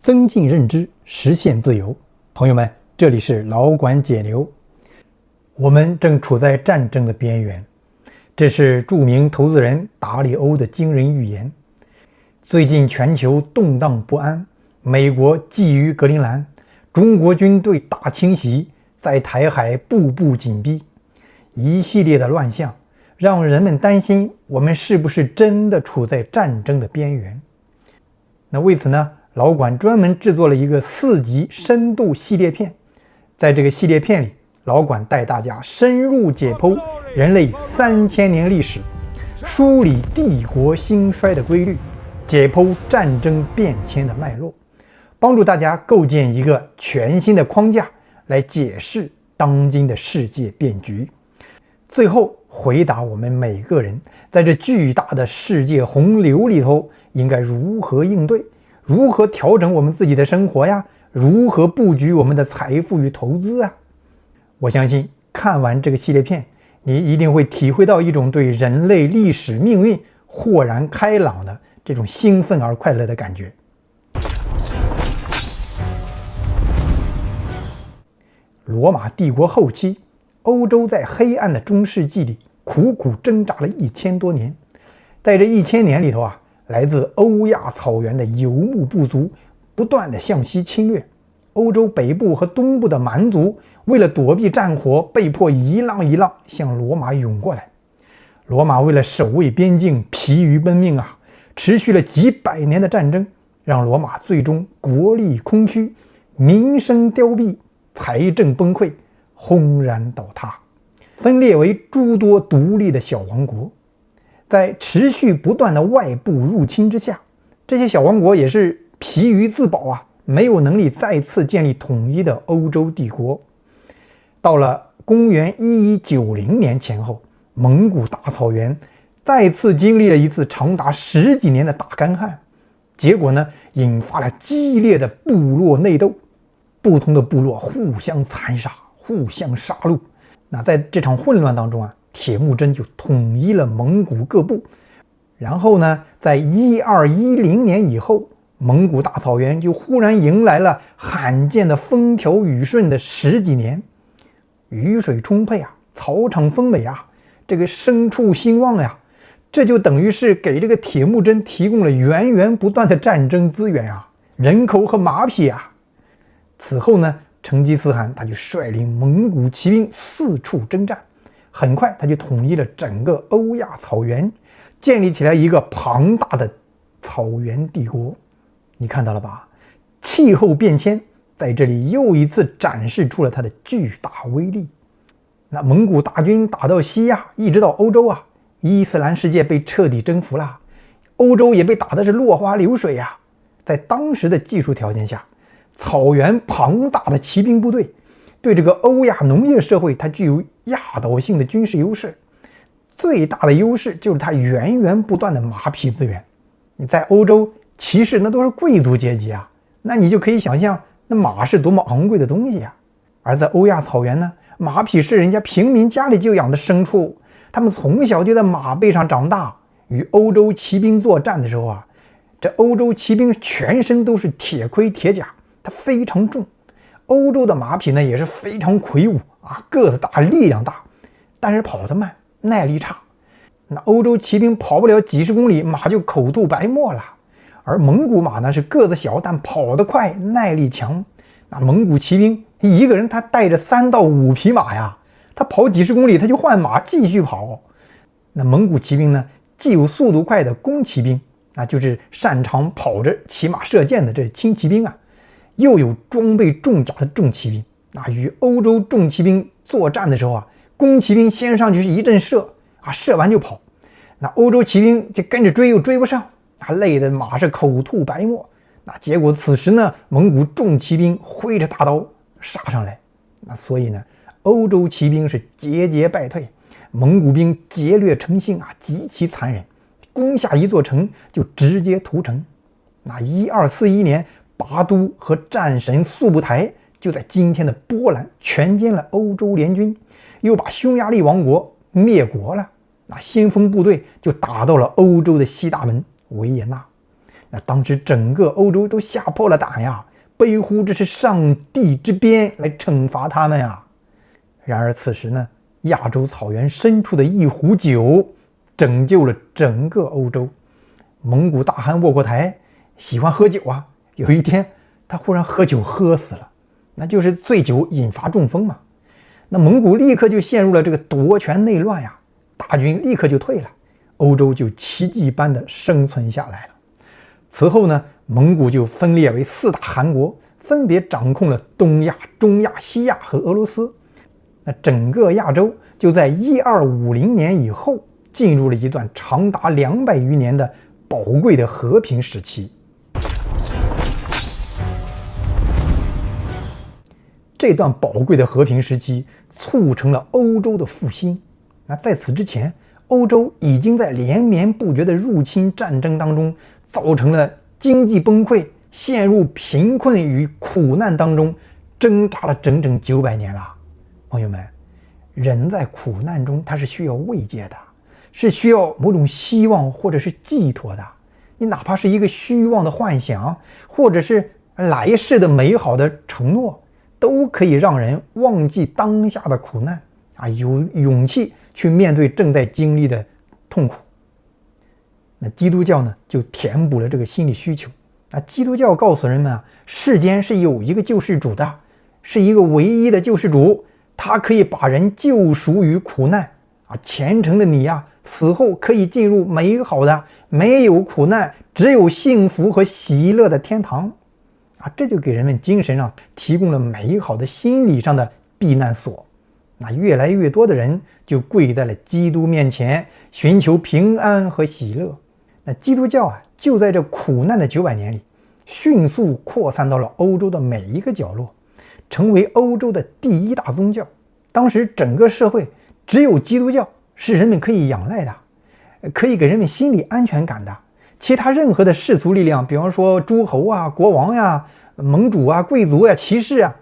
增进认知，实现自由。朋友们，这里是老管解牛。我们正处在战争的边缘，这是著名投资人达里欧的惊人预言。最近全球动荡不安，美国觊觎格陵兰，中国军队大清洗，在台海步步紧逼，一系列的乱象让人们担心我们是不是真的处在战争的边缘。那为此呢，老管专门制作了一个4集深度系列片。在这个系列片里，老管带大家深入解剖人类3000年历史，梳理帝国兴衰的规律，解剖战争变迁的脉络，帮助大家构建一个全新的框架来解释当今的世界变局，最后回答我们每个人在这巨大的世界洪流里头应该如何应对，如何调整我们自己的生活呀，如何布局我们的财富与投资啊。我相信看完这个系列片，你一定会体会到一种对人类历史命运豁然开朗的这种兴奋而快乐的感觉。罗马帝国后期，欧洲在黑暗的中世纪里苦苦挣扎了1000多年。在这1000年里头啊，来自欧亚草原的游牧部族不断地向西侵略，欧洲北部和东部的蛮族为了躲避战火，被迫一浪一浪向罗马涌过来。罗马为了守卫边境，疲于奔命啊，持续了几百年的战争，让罗马最终国力空虚，民生凋敝，财政崩溃，轰然倒塌，分裂为诸多独立的小王国。在持续不断的外部入侵之下，这些小王国也是疲于自保啊，没有能力再次建立统一的欧洲帝国。到了公元1190年前后，蒙古大草原再次经历了一次长达10几年的大干旱，结果呢，引发了激烈的部落内斗，不同的部落互相残杀，互相杀戮。那在这场混乱当中啊，铁木真就统一了蒙古各部。然后呢，在1210年以后，蒙古大草原就忽然迎来了罕见的风调雨顺的10几年，雨水充沛啊，草场丰美啊，这个牲畜兴旺呀，这就等于是给这个铁木真提供了源源不断的战争资源啊，人口和马匹啊。此后呢，成吉思汗他就率领蒙古骑兵四处征战，很快他就统一了整个欧亚草原，建立起来一个庞大的草原帝国。你看到了吧？气候变迁在这里又一次展示出了它的巨大威力。那蒙古大军打到西亚，一直到欧洲啊，伊斯兰世界被彻底征服了，欧洲也被打的是落花流水啊。在当时的技术条件下，草原庞大的骑兵部队对这个欧亚农业社会它具有压倒性的军事优势，最大的优势就是它源源不断的马匹资源。你在欧洲，骑士那都是贵族阶级啊，那你就可以想象那马是多么昂贵的东西啊。而在欧亚草原呢，马匹是人家平民家里就养的牲畜，他们从小就在马背上长大。与欧洲骑兵作战的时候啊，这欧洲骑兵全身都是铁盔铁甲，它非常重。欧洲的马匹呢也是非常魁梧啊，个子大，力量大，但是跑得慢，耐力差。那欧洲骑兵跑不了几十公里，马就口吐白沫了。而蒙古马呢是个子小，但跑得快，耐力强。那蒙古骑兵一个人他带着3到5匹马呀，他跑几十公里他就换马继续跑。那蒙古骑兵呢，既有速度快的弓骑兵，那就是擅长跑着骑马射箭的这轻骑兵啊，又有装备重甲的重骑兵。那与欧洲重骑兵作战的时候啊，弓骑兵先上去是一阵射啊，射完就跑。那欧洲骑兵就跟着追，又追不上，累得马是口吐白沫。那结果此时呢，蒙古重骑兵挥着大刀杀上来。那所以呢，欧洲骑兵是节节败退，蒙古兵劫掠成性啊，极其残忍，攻下一座城就直接屠城。那1241年，拔都和战神速不台就在今天的波兰全歼了欧洲联军，又把匈牙利王国灭国了。那先锋部队就打到了欧洲的西大门维也纳。那当时整个欧洲都吓破了胆呀，悲呼这是上帝之鞭来惩罚他们呀。然而此时呢，亚洲草原深处的一壶酒拯救了整个欧洲。蒙古大汗窝阔台喜欢喝酒啊，有一天他忽然喝酒喝死了，那就是醉酒引发中风嘛。那蒙古立刻就陷入了这个夺权内乱呀，大军立刻就退了，欧洲就奇迹般的生存下来了。此后呢，蒙古就分裂为4大汗国，分别掌控了东亚、中亚、西亚和俄罗斯。那整个亚洲就在1250年以后进入了一段长达200余年的宝贵的和平时期。这段宝贵的和平时期促成了欧洲的复兴。那在此之前，欧洲已经在连绵不绝的入侵战争当中造成了经济崩溃，陷入贫困与苦难当中，挣扎了整整900年了。朋友们，人在苦难中他是需要慰藉的，是需要某种希望或者是寄托的。你哪怕是一个虚妄的幻想，或者是来世的美好的承诺，都可以让人忘记当下的苦难啊，有勇气去面对正在经历的痛苦。那基督教呢，就填补了这个心理需求。基督教告诉人们啊，世间是有一个救世主的，是一个唯一的救世主，他可以把人救赎于苦难啊。虔诚的你呀，死后可以进入美好的、没有苦难、只有幸福和喜乐的天堂啊。这就给人们精神上提供了美好的心理上的避难所。那越来越多的人就跪在了基督面前，寻求平安和喜乐。那基督教啊，就在这苦难的900年里，迅速扩散到了欧洲的每一个角落，成为欧洲的第1大宗教。当时整个社会只有基督教是人们可以仰赖的，可以给人们心理安全感的。其他任何的世俗力量，比方说诸侯啊、国王呀、盟主啊、贵族呀、骑士啊，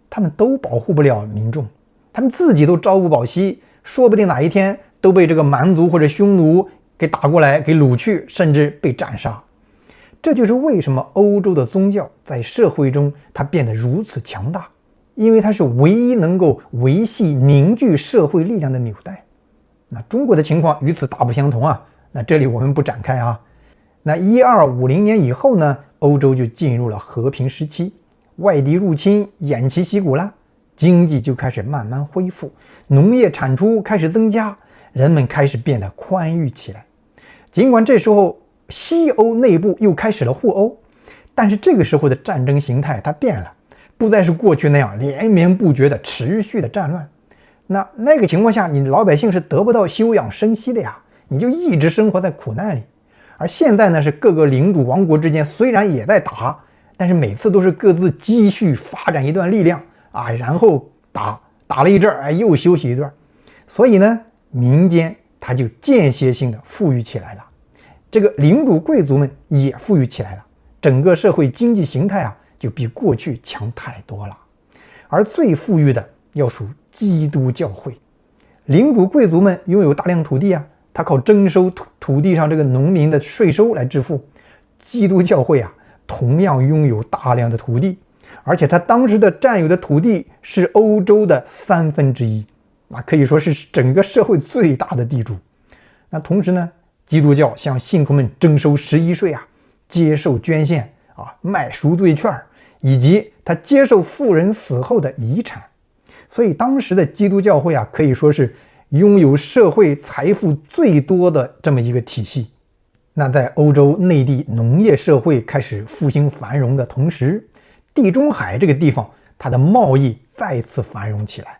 他们都保护不了民众，他们自己都朝不保夕，说不定哪一天都被这个蛮族或者匈奴给打过来，给掳去，甚至被斩杀。这就是为什么欧洲的宗教在社会中它变得如此强大，因为它是唯一能够维系凝聚社会力量的纽带。那中国的情况与此大不相同啊，那这里我们不展开啊。那1250年以后呢，欧洲就进入了和平时期，外敌入侵偃旗息鼓了，经济就开始慢慢恢复，农业产出开始增加，人们开始变得宽裕起来。尽管这时候西欧内部又开始了互殴，但是这个时候的战争形态它变了，不再是过去那样连绵不绝的持续的战乱。那个情况下，你老百姓是得不到休养生息的呀，你就一直生活在苦难里。而现在呢，是各个领主王国之间虽然也在打，但是每次都是各自积蓄发展一段力量啊，然后打了一阵儿，又休息一段。所以呢，民间它就间歇性的富裕起来了，这个领主贵族们也富裕起来了，整个社会经济形态啊就比过去强太多了。而最富裕的要属基督教会，领主贵族们拥有大量土地啊，他靠征收土地上这个农民的税收来致富。基督教会啊，同样拥有大量的土地，而且他当时的占有的土地是欧洲的1/3，可以说是整个社会最大的地主。那同时呢，基督教向信徒们征收11税啊，接受捐献啊，卖赎罪券，以及他接受富人死后的遗产。所以当时的基督教会啊，可以说是拥有社会财富最多的这么一个体系。那在欧洲内地农业社会开始复兴繁荣的同时，地中海这个地方它的贸易再次繁荣起来。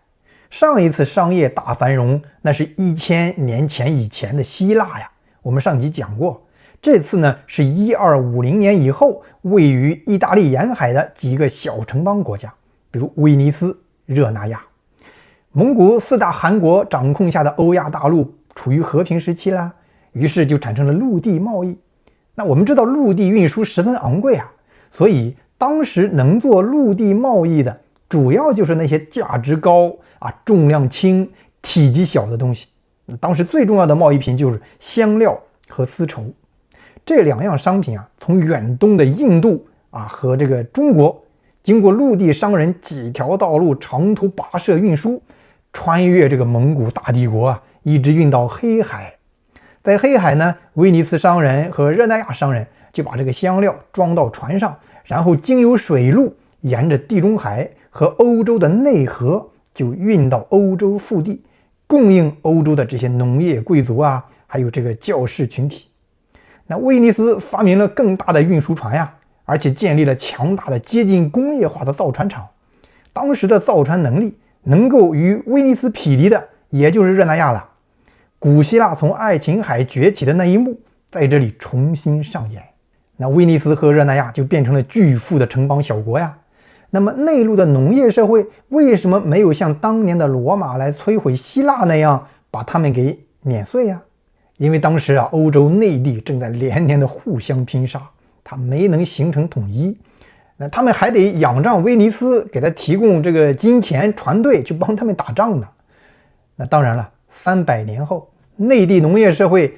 上一次商业大繁荣那是1000年前以前的希腊呀，我们上集讲过。这次呢是1250年以后位于意大利沿海的几个小城邦国家，比如威尼斯、热那亚。蒙古4大汗国掌控下的欧亚大陆处于和平时期啦，于是就产生了陆地贸易。那我们知道陆地运输十分昂贵啊，所以当时能做陆地贸易的主要就是那些价值高啊、重量轻、体积小的东西。当时最重要的贸易品就是香料和丝绸。这两样商品啊，从远东的印度啊和这个中国，经过陆地商人几条道路长途跋涉运输，穿越这个蒙古大帝国啊，一直运到黑海。在黑海呢，威尼斯商人和热那亚商人就把这个香料装到船上，然后经由水路沿着地中海和欧洲的内河就运到欧洲腹地，供应欧洲的这些农业贵族啊，还有这个教士群体。那威尼斯发明了更大的运输船呀，而且建立了强大的接近工业化的造船厂。当时的造船能力能够与威尼斯匹敌的，也就是热那亚了。古希腊从爱琴海崛起的那一幕，在这里重新上演。那威尼斯和热那亚就变成了巨富的城邦小国呀。那么内陆的农业社会为什么没有像当年的罗马来摧毁希腊那样把他们给碾碎呀？因为当时啊，欧洲内地正在连年的互相拼杀，它没能形成统一。那他们还得仰仗威尼斯给他提供这个金钱、船队去帮他们打仗呢。那当然了，300年后，内地农业社会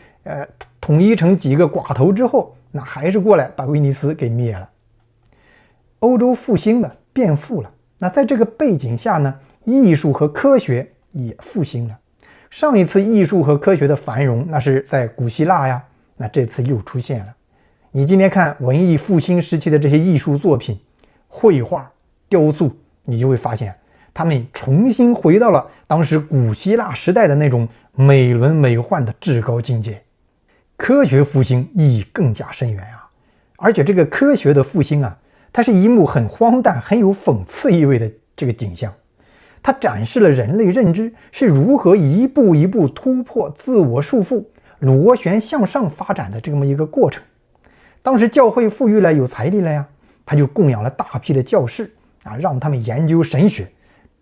统一成几个寡头之后，那还是过来把威尼斯给灭了。欧洲复兴了，变富了。那在这个背景下呢，艺术和科学也复兴了。上一次艺术和科学的繁荣，那是在古希腊呀，那这次又出现了。你今天看文艺复兴时期的这些艺术作品，绘画、雕塑，你就会发现，他们重新回到了当时古希腊时代的那种美轮美奂的至高境界。科学复兴意义更加深远啊！而且这个科学的复兴啊，它是一幕很荒诞、很有讽刺意味的这个景象。它展示了人类认知是如何一步一步突破自我束缚、螺旋向上发展的这么一个过程。当时教会富裕了，有财力了呀，他就供养了大批的教士啊，让他们研究神学，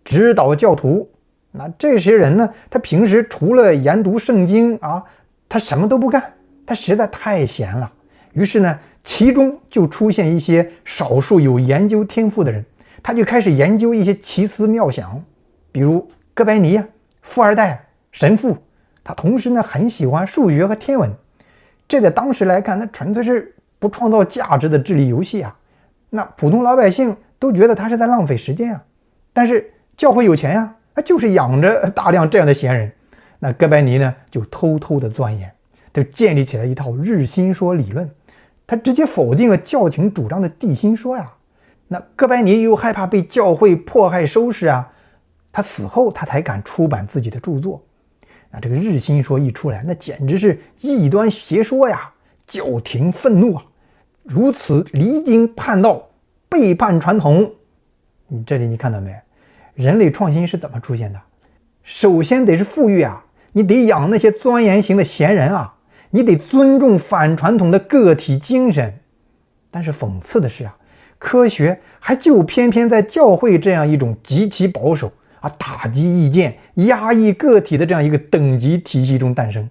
指导教徒。那这些人呢，他平时除了研读圣经啊，他什么都不干，他实在太闲了。于是呢，其中就出现一些少数有研究天赋的人，他就开始研究一些奇思妙想，比如哥白尼啊，富二代、神父，他同时呢很喜欢数学和天文。这在当时来看，那纯粹是不创造价值的智力游戏啊！那普通老百姓都觉得他是在浪费时间啊。但是教会有钱呀，他就是养着大量这样的闲人。那哥白尼呢，就偷偷的钻研，就建立起来一套日心说理论。他直接否定了教廷主张的地心说呀。那哥白尼又害怕被教会迫害收拾啊，他死后他才敢出版自己的著作。那这个日心说一出来，那简直是异端邪说呀！教廷愤怒啊，如此离经叛道，背叛传统。你这里你看到没？人类创新是怎么出现的？首先得是富裕啊，你得养那些钻研型的闲人啊，你得尊重反传统的个体精神。但是讽刺的是啊，科学还就偏偏在教会这样一种极其保守啊，打击意见、压抑个体的这样一个等级体系中诞生。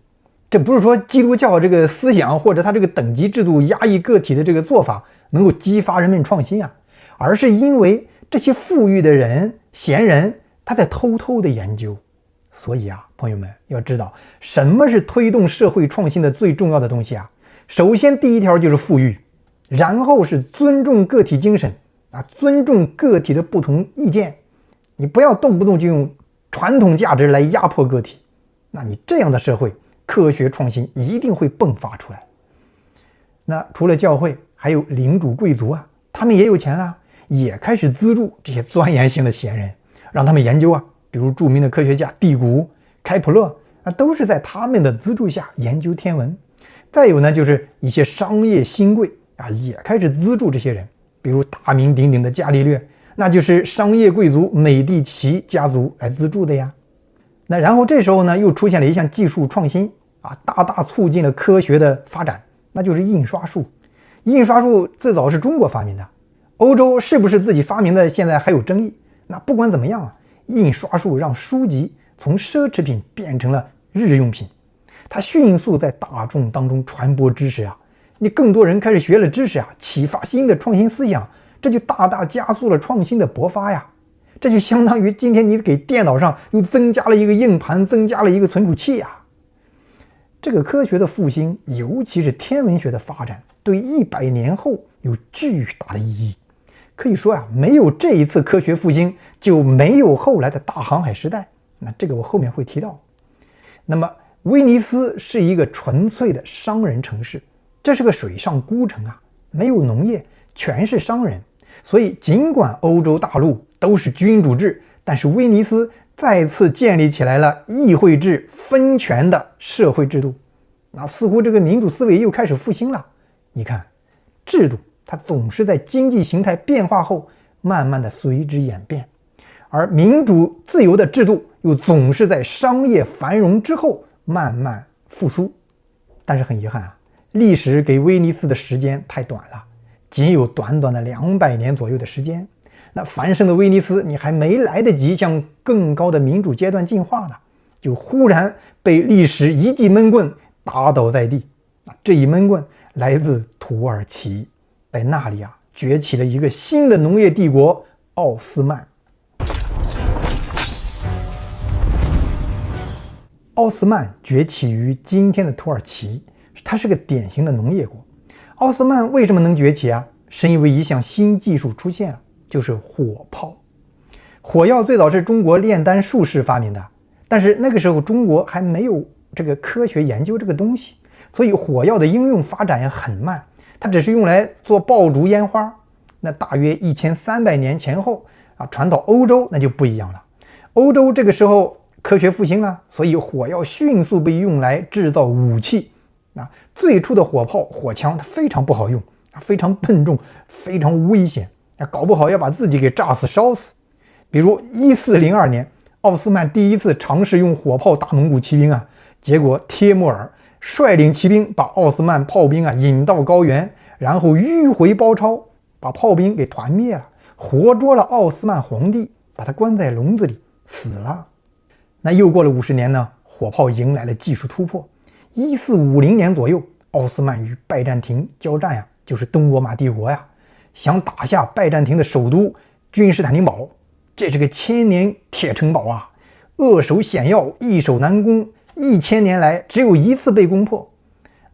这不是说基督教这个思想或者他这个等级制度压抑个体的这个做法能够激发人们创新啊，而是因为这些富裕的人、闲人他在偷偷的研究。所以啊，朋友们要知道，什么是推动社会创新的最重要的东西啊？首先第一条就是富裕，然后是尊重个体精神啊，尊重个体的不同意见。你不要动不动就用传统价值来压迫个体，那你这样的社会，科学创新一定会迸发出来。那除了教会，还有领主贵族啊，他们也有钱啊，也开始资助这些钻研型的闲人，让他们研究啊。比如著名的科学家第谷、开普勒啊，都是在他们的资助下研究天文。再有呢，就是一些商业新贵啊，也开始资助这些人，比如大名鼎鼎的伽利略，那就是商业贵族美第奇家族来资助的呀。那然后这时候呢，又出现了一项技术创新啊，大大促进了科学的发展，那就是印刷术。印刷术最早是中国发明的，欧洲是不是自己发明的，现在还有争议。那不管怎么样啊，印刷术让书籍从奢侈品变成了日用品，它迅速在大众当中传播知识啊，你更多人开始学了知识啊，启发新的创新思想，这就大大加速了创新的勃发呀。这就相当于今天你给电脑上又增加了一个硬盘，增加了一个存储器啊。这个科学的复兴，尤其是天文学的发展，对100年后有巨大的意义。可以说没有这一次科学复兴，就没有后来的大航海时代。那这个我后面会提到。那么威尼斯是一个纯粹的商人城市，这是个水上孤城没有农业，全是商人。所以尽管欧洲大陆都是君主制，但是威尼斯再次建立起来了议会制分权的社会制度。那似乎这个民主思维又开始复兴了。你看，制度它总是在经济形态变化后慢慢的随之演变，而民主自由的制度又总是在商业繁荣之后慢慢复苏。但是很遗憾历史给威尼斯的时间太短了，仅有短短的200年左右的时间。那繁盛的威尼斯，你还没来得及向更高的民主阶段进化呢，就忽然被历史一记闷棍打倒在地。这一闷棍来自土耳其，在那里崛起了一个新的农业帝国——奥斯曼。奥斯曼崛起于今天的土耳其，它是个典型的农业国。奥斯曼为什么能崛起是因为一项新技术出现就是火炮。火药最早是中国炼丹术士发明的，但是那个时候中国还没有这个科学研究这个东西，所以火药的应用发展也很慢，它只是用来做爆竹烟花。那大约1300年前后传到欧洲那就不一样了。欧洲这个时候科学复兴了，所以火药迅速被用来制造武器。最初的火炮、火枪它非常不好用，非常笨重，非常危险，搞不好要把自己给炸死、烧死。比如1402年，奥斯曼第一次尝试用火炮打蒙古骑兵结果帖木儿率领骑兵把奥斯曼炮兵引到高原，然后迂回包抄，把炮兵给团灭了，活捉了奥斯曼皇帝，把他关在笼子里死了。那又过了50年呢，火炮迎来了技术突破。1450年左右，奥斯曼与拜占庭交战就是东罗马帝国想打下拜占庭的首都君士坦丁堡。这是个1000年铁城堡扼守险要，易守难攻，1000年来只有一次被攻破。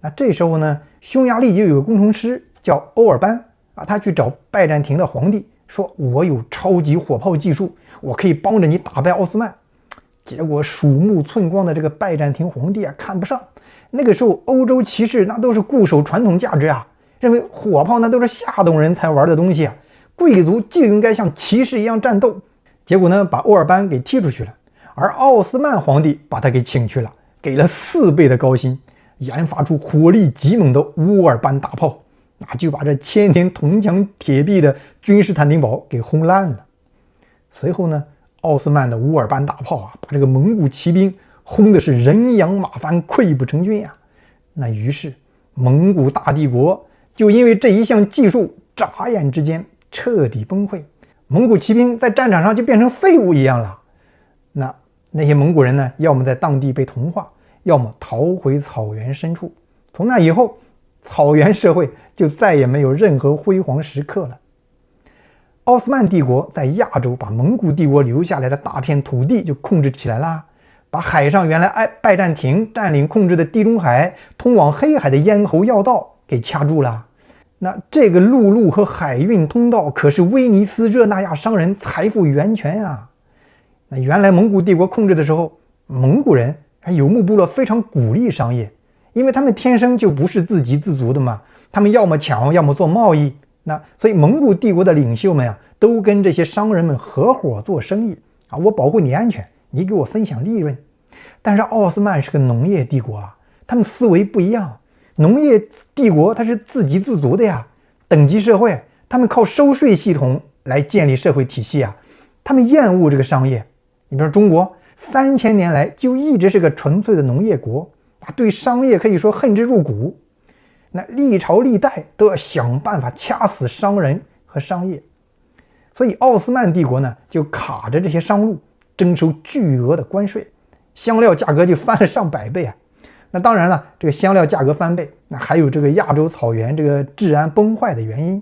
那这时候呢，匈牙利又有个工程师叫欧尔班他去找拜占庭的皇帝说，我有超级火炮技术，我可以帮着你打败奥斯曼。结果鼠目寸光的这个拜占庭皇帝看不上。那个时候欧洲骑士那都是固守传统价值认为火炮那都是下等人才玩的东西贵族就应该像骑士一样战斗。结果呢，把欧尔班给踢出去了，而奥斯曼皇帝把他给请去了，给了4倍的高薪，研发出火力极猛的乌尔班大炮，就把这1000年铜墙铁壁的君士坦丁堡给轰烂了。随后呢，奥斯曼的乌尔班大炮把这个蒙古骑兵轰的是人仰马翻，溃不成军那于是蒙古大帝国就因为这一项技术眨眼之间彻底崩溃，蒙古骑兵在战场上就变成废物一样了。那些蒙古人呢，要么在当地被同化，要么逃回草原深处。从那以后，草原社会就再也没有任何辉煌时刻了。奥斯曼帝国在亚洲把蒙古帝国留下来的大片土地就控制起来了，把海上原来拜占庭占领控制的地中海通往黑海的咽喉要道给掐住了。那这个陆路和海运通道可是威尼斯热那亚商人财富源泉那原来蒙古帝国控制的时候，蒙古人游牧部落非常鼓励商业，因为他们天生就不是自给自足的嘛，他们要么抢，要么做贸易。所以蒙古帝国的领袖们都跟这些商人们合伙做生意我保护你安全，你给我分享利润。但是奥斯曼是个农业帝国他们思维不一样。农业帝国它是自给自足的等级社会，他们靠收税系统来建立社会体系他们厌恶这个商业。你比如说中国3000年来就一直是个纯粹的农业国对商业可以说恨之入骨。那历朝历代都要想办法掐死商人和商业，所以奥斯曼帝国呢就卡着这些商路，征收巨额的关税，香料价格就翻了上百倍那当然了，这个香料价格翻倍，那还有这个亚洲草原这个治安崩坏的原因。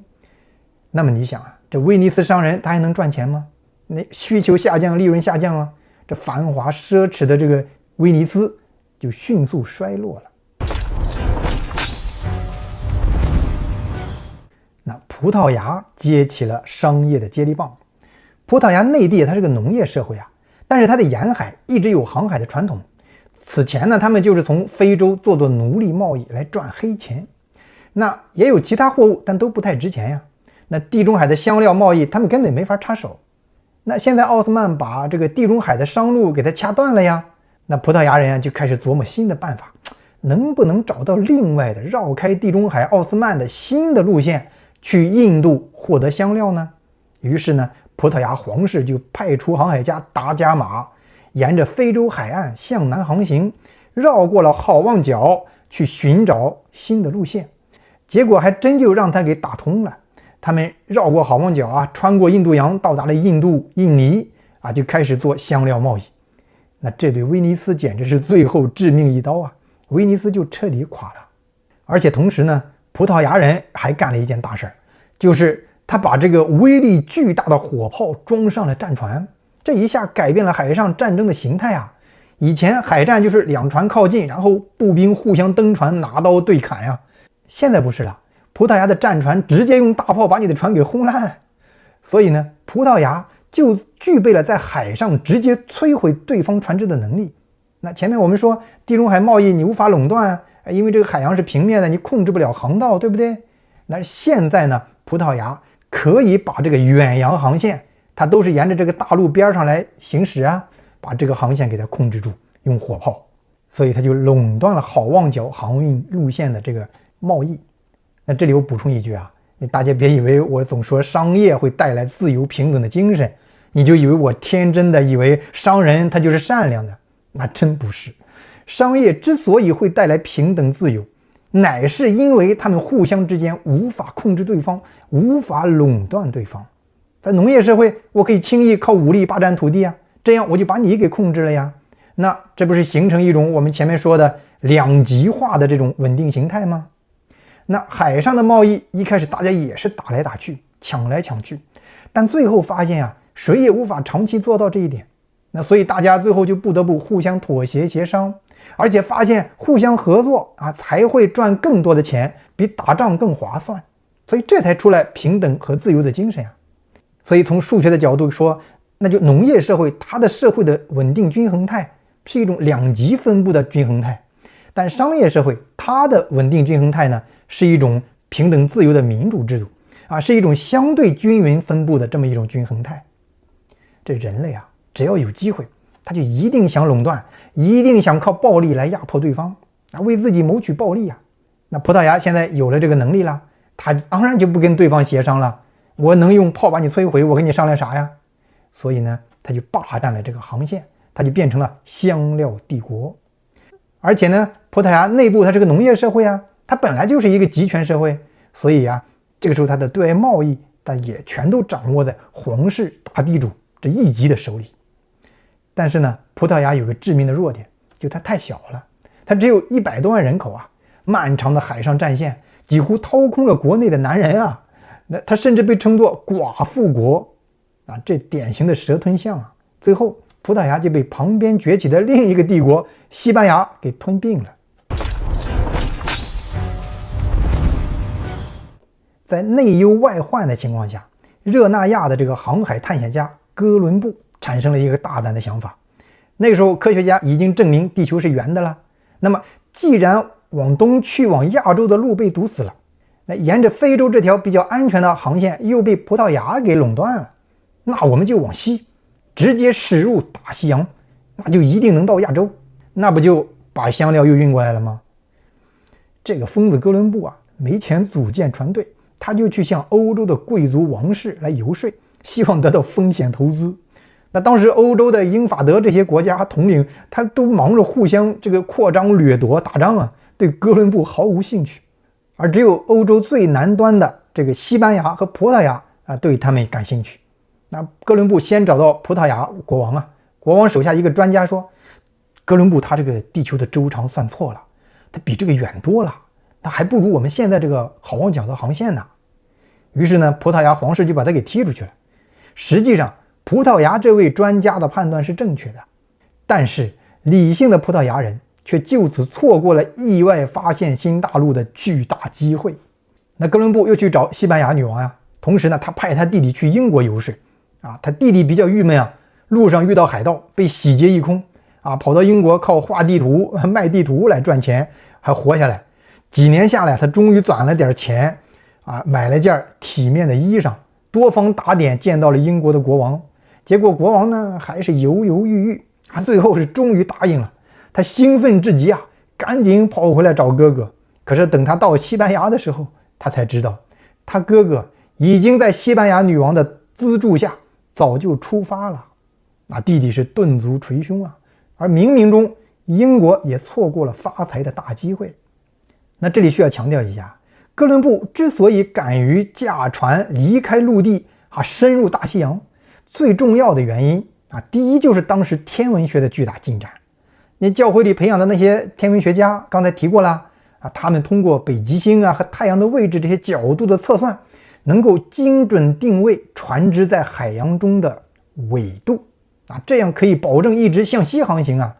那么你想这威尼斯商人他还能赚钱吗？那需求下降，利润下降这繁华奢侈的这个威尼斯就迅速衰落了。葡萄牙接起了商业的接力棒。葡萄牙内地它是个农业社会啊，但是它的沿海一直有航海的传统。此前呢，他们就是从非洲做奴隶贸易来赚黑钱。那也有其他货物，但都不太值钱呀。那地中海的香料贸易，他们根本没法插手。那现在奥斯曼把这个地中海的商路给它掐断了呀，那葡萄牙人就开始琢磨新的办法，能不能找到另外的绕开地中海奥斯曼的新的路线，去印度获得香料呢？于是呢，葡萄牙皇室就派出航海家达伽马，沿着非洲海岸向南航行，绕过了好望角，去寻找新的路线。结果还真就让他给打通了。他们绕过好望角啊，穿过印度洋，到达了印尼啊，就开始做香料贸易。那这对威尼斯简直是最后致命一刀啊！威尼斯就彻底垮了。而且同时呢，葡萄牙人还干了一件大事，就是他把这个威力巨大的火炮装上了战船。这一下改变了海上战争的形态啊！以前海战就是两船靠近，然后步兵互相登船拿刀对砍呀。现在不是了，葡萄牙的战船直接用大炮把你的船给轰烂。所以呢，葡萄牙就具备了在海上直接摧毁对方船只的能力。那前面我们说地中海贸易你无法垄断，因为这个海洋是平面的，你控制不了航道，对不对？那现在呢，葡萄牙可以把这个远洋航线，它都是沿着这个大陆边上来行驶啊，把这个航线给它控制住，用火炮，所以它就垄断了好望角航运路线的这个贸易。那这里我补充一句啊，大家别以为我总说商业会带来自由平等的精神，你就以为我天真的以为商人他就是善良的，那真不是。商业之所以会带来平等自由，乃是因为他们互相之间无法控制对方，无法垄断对方。在农业社会，我可以轻易靠武力霸占土地啊，这样我就把你给控制了呀。那这不是形成一种我们前面说的两极化的这种稳定形态吗？那海上的贸易一开始大家也是打来打去，抢来抢去，但最后发现谁也无法长期做到这一点。那所以大家最后就不得不互相妥协协商，而且发现互相合作才会赚更多的钱，比打仗更划算。所以这才出来平等和自由的精神呀。所以从数学的角度说，那就农业社会它的社会的稳定均衡态是一种两极分布的均衡态，但商业社会它的稳定均衡态呢，是一种平等自由的民主制度是一种相对均匀分布的这么一种均衡态。这人类只要有机会，他就一定想垄断，一定想靠暴力来压迫对方为自己谋取暴利那葡萄牙现在有了这个能力了，他当然就不跟对方协商了，我能用炮把你摧毁，我跟你商量啥呀？所以呢，他就霸占了这个航线，他就变成了香料帝国。而且呢，葡萄牙内部它是个农业社会它本来就是一个集权社会，所以这个时候它的对外贸易但也全都掌握在皇室大地主这一级的手里。但是呢，葡萄牙有个致命的弱点，就它太小了，它只有100多万人口漫长的海上战线几乎掏空了国内的男人那它甚至被称作寡妇国这典型的蛇吞象最后葡萄牙就被旁边崛起的另一个帝国西班牙给吞并了。在内忧外患的情况下，热那亚的这个航海探险家哥伦布产生了一个大胆的想法。那个时候科学家已经证明地球是圆的了，那么既然往东去往亚洲的路被堵死了，那沿着非洲这条比较安全的航线又被葡萄牙给垄断了，那我们就往西直接驶入大西洋，那就一定能到亚洲，那不就把香料又运过来了吗？这个疯子哥伦布没钱组建船队，他就去向欧洲的贵族王室来游说，希望得到风险投资。那当时欧洲的英法德这些国家统领，他都忙着互相这个扩张掠夺打仗对哥伦布毫无兴趣，而只有欧洲最南端的这个西班牙和葡萄牙对他们感兴趣。那哥伦布先找到葡萄牙国王国王手下一个专家说，哥伦布他这个地球的周长算错了，他比这个远多了，他还不如我们现在这个好望角的航线呢。于是呢，葡萄牙皇室就把他给踢出去了。实际上葡萄牙这位专家的判断是正确的，但是理性的葡萄牙人却就此错过了意外发现新大陆的巨大机会。那哥伦布又去找西班牙女王呀，同时呢，他派他弟弟去英国游说啊。他弟弟比较郁闷啊，路上遇到海盗，被洗劫一空啊，跑到英国靠画地图、卖地图来赚钱，还活下来。几年下来，他终于攒了点钱啊，买了件体面的衣裳，多方打点见到了英国的国王。结果国王呢还是犹犹豫豫啊，最后是终于答应了。他兴奋至极啊，赶紧跑回来找哥哥。可是等他到西班牙的时候，他才知道，他哥哥已经在西班牙女王的资助下早就出发了。那弟弟是顿足捶胸啊，而冥冥中英国也错过了发财的大机会。那这里需要强调一下，哥伦布之所以敢于驾船离开陆地啊，深入大西洋，最重要的原因啊，第一就是当时天文学的巨大进展。你教会里培养的那些天文学家，刚才提过了啊，他们通过北极星啊和太阳的位置这些角度的测算，能够精准定位船只在海洋中的纬度啊，这样可以保证一直向西航行啊。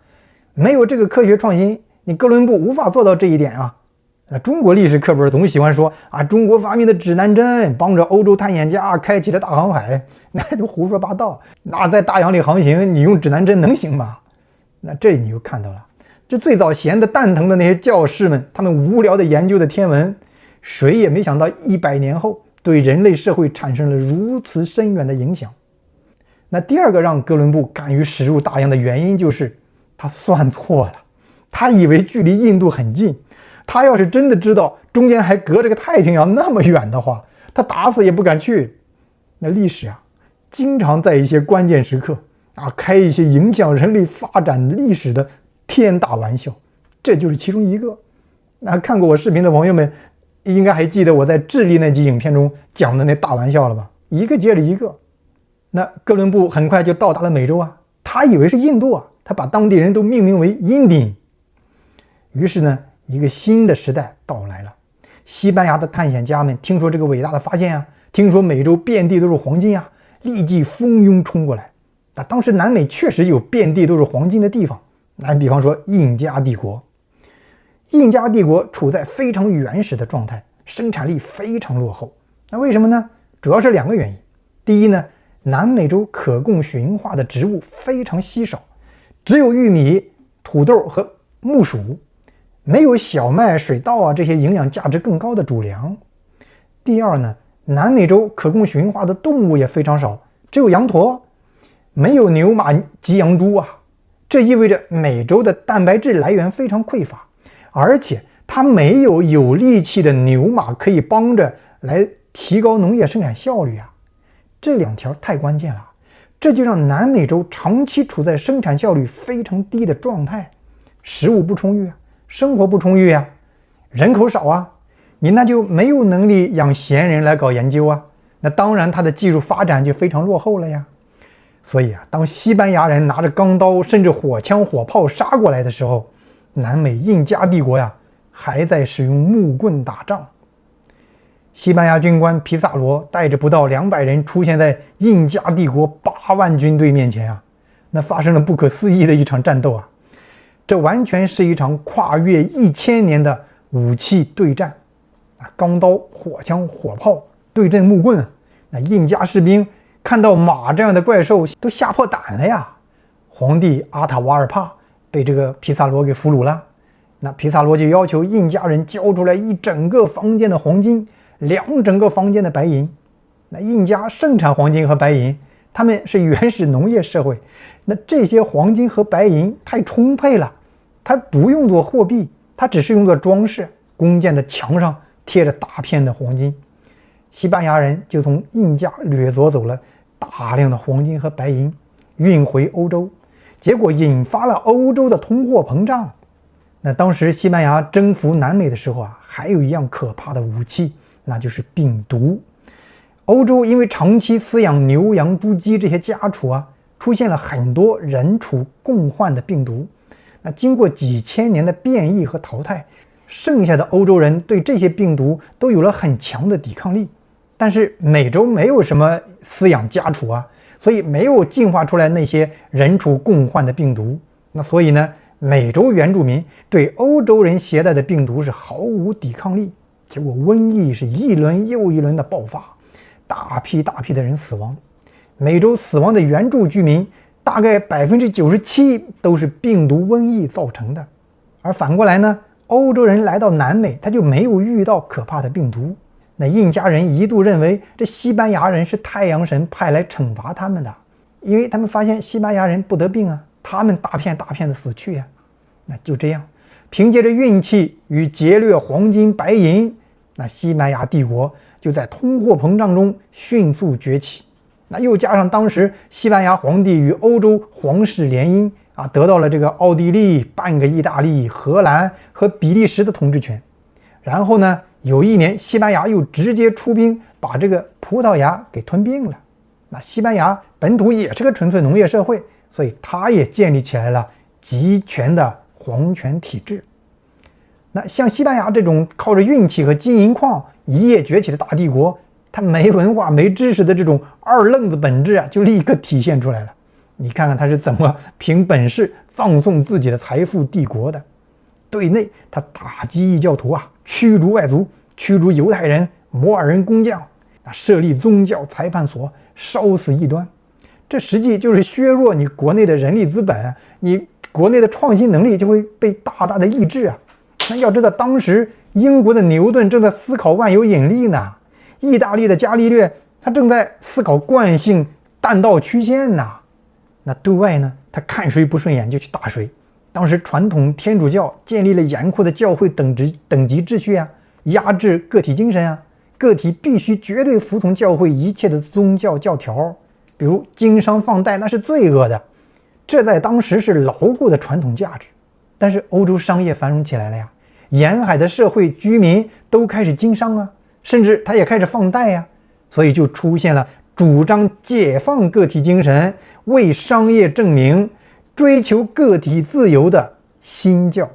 没有这个科学创新，你哥伦布无法做到这一点啊。中国历史课本总喜欢说啊，中国发明的指南针帮着欧洲探险家开启了大航海，那都胡说八道。那在大洋里航行，你用指南针能行吗？那这里你就看到了，这最早闲得蛋疼的那些教士们，他们无聊的研究的天文，谁也没想到100年后对人类社会产生了如此深远的影响。那第二个让哥伦布敢于驶入大洋的原因就是他算错了，他以为距离印度很近，他要是真的知道中间还隔着个太平洋那么远的话，他打死也不敢去。那历史啊，经常在一些关键时刻啊，开一些影响人类发展历史的天大玩笑，这就是其中一个。那看过我视频的朋友们应该还记得我在智利那集影片中讲的那大玩笑了吧，一个接着一个。那哥伦布很快就到达了美洲啊，他以为是印度啊，他把当地人都命名为印第。于是呢，一个新的时代到来了。西班牙的探险家们听说这个伟大的发现啊，听说美洲遍地都是黄金啊，立即蜂拥冲过来。当时南美确实有遍地都是黄金的地方，比方说印加帝国。印加帝国处在非常原始的状态，生产力非常落后。那为什么呢？主要是2个原因。第一呢，南美洲可供驯化的植物非常稀少，只有玉米、土豆和木薯，没有小麦、水稻啊这些营养价值更高的主粮。第二呢，南美洲可供驯化的动物也非常少，只有羊驼，没有牛马及羊猪啊。这意味着美洲的蛋白质来源非常匮乏，而且它没有有力气的牛马可以帮着来提高农业生产效率啊。这2条太关键了，这就让南美洲长期处在生产效率非常低的状态，食物不充裕啊，生活不充裕啊，人口少啊，你那就没有能力养闲人来搞研究啊，那当然它的技术发展就非常落后了呀。所以啊，当西班牙人拿着钢刀甚至火枪火炮杀过来的时候，南美印加帝国呀还在使用木棍打仗。西班牙军官皮萨罗带着不到200人出现在印加帝国8万军队面前啊，那发生了不可思议的一场战斗啊！这完全是一场跨越1000年的武器对战啊，钢刀、火枪、火炮对阵木棍，那印加士兵看到马这样的怪兽都吓破胆了呀！皇帝阿塔瓦尔帕被这个皮萨罗给俘虏了，那皮萨罗就要求印加人交出来1整个房间的黄金，2整个房间的白银。那印加盛产黄金和白银，他们是原始农业社会，那这些黄金和白银太充沛了，它不用作货币，它只是用作装饰，弓箭的墙上贴着大片的黄金。西班牙人就从印加掠夺走了大量的黄金和白银，运回欧洲，结果引发了欧洲的通货膨胀。那当时西班牙征服南美的时候啊，还有一样可怕的武器，那就是病毒。欧洲因为长期饲养牛羊猪鸡这些家畜啊，出现了很多人畜共患的病毒。那经过几千年的变异和淘汰，剩下的欧洲人对这些病毒都有了很强的抵抗力。但是美洲没有什么饲养家畜啊，所以没有进化出来那些人畜共患的病毒。那所以呢，美洲原住民对欧洲人携带的病毒是毫无抵抗力。结果瘟疫是一轮又一轮的爆发，大批的人死亡。美洲死亡的原住居民大概97%都是病毒瘟疫造成的。而反过来呢，欧洲人来到南美，他就没有遇到可怕的病毒。那印加人一度认为这西班牙人是太阳神派来惩罚他们的，因为他们发现西班牙人不得病啊，他们大片的死去呀。那就这样，凭借着运气与劫掠黄金白银，那西班牙帝国就在通货膨胀中迅速崛起。那又加上当时西班牙皇帝与欧洲皇室联姻啊，得到了这个奥地利、半个意大利、荷兰和比利时的统治权。然后呢，有一年西班牙又直接出兵把这个葡萄牙给吞并了。那西班牙本土也是个纯粹农业社会，所以它也建立起来了集权的皇权体制。那像西班牙这种靠着运气和金银矿一夜崛起的大帝国，它没文化没知识的这种二愣子本质啊，就立刻体现出来了。你看看他是怎么凭本事葬送自己的财富帝国的。对内他打击异教徒啊，驱逐外族，驱逐犹太人、摩尔人工匠，设立宗教裁判所，烧死异端。这实际就是削弱你国内的人力资本，你国内的创新能力就会被大大的抑制啊。那要知道，当时英国的牛顿正在思考万有引力呢，意大利的伽利略他正在思考惯性弹道曲线呢。那对外呢，他看谁不顺眼就去打谁。当时传统天主教建立了严酷的教会等级秩序啊，压制个体精神啊，个体必须绝对服从教会一切的宗教教条，比如经商放贷那是罪恶的，这在当时是牢固的传统价值。但是欧洲商业繁荣起来了呀，沿海的社会居民都开始经商啊，甚至他也开始放贷呀，所以就出现了主张解放个体精神、为商业正名、追求个体自由的新教。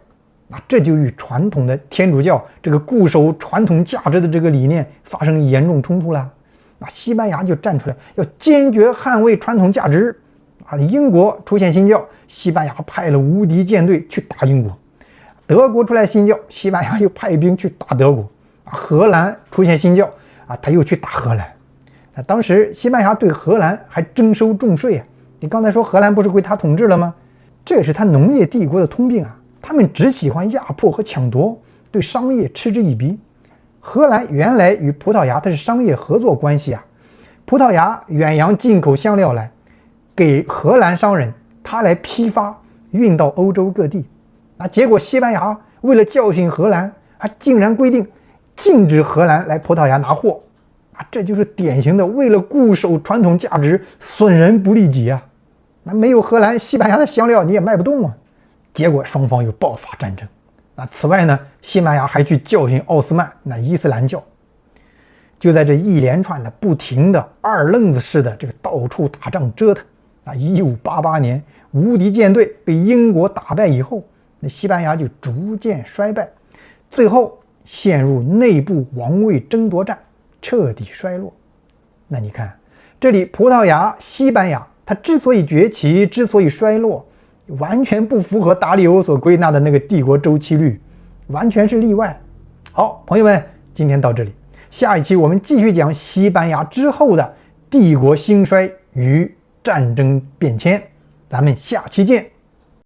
这就与传统的天主教这个固守传统价值的这个理念发生严重冲突了。西班牙就站出来要坚决捍卫传统价值。英国出现新教，西班牙派了无敌舰队去打英国；德国出来新教，西班牙又派兵去打德国；荷兰出现新教他又去打荷兰。当时西班牙对荷兰还征收重税啊！你刚才说荷兰不是归他统治了吗？这也是他农业帝国的通病啊！他们只喜欢压迫和抢夺，对商业嗤之以鼻。荷兰原来与葡萄牙它是商业合作关系啊，葡萄牙远洋进口香料来给荷兰商人，他来批发运到欧洲各地。结果西班牙为了教训荷兰，还竟然规定禁止荷兰来葡萄牙拿货。这就是典型的为了固守传统价值，损人不利己啊！没有荷兰，西班牙的香料你也卖不动啊！结果双方又爆发战争。此外呢，西班牙还去教训奥斯曼伊斯兰教。就在这一连串的不停的二愣子式的这个到处打仗折腾，1588年无敌舰队被英国打败以后，西班牙就逐渐衰败，最后陷入内部王位争夺战，彻底衰落。你看这里葡萄牙、西班牙它之所以崛起，之所以衰落，完全不符合达里欧所归纳的那个帝国周期率，完全是例外。好，朋友们，今天到这里，下一期我们继续讲西班牙之后的帝国兴衰与战争变迁，咱们下期见。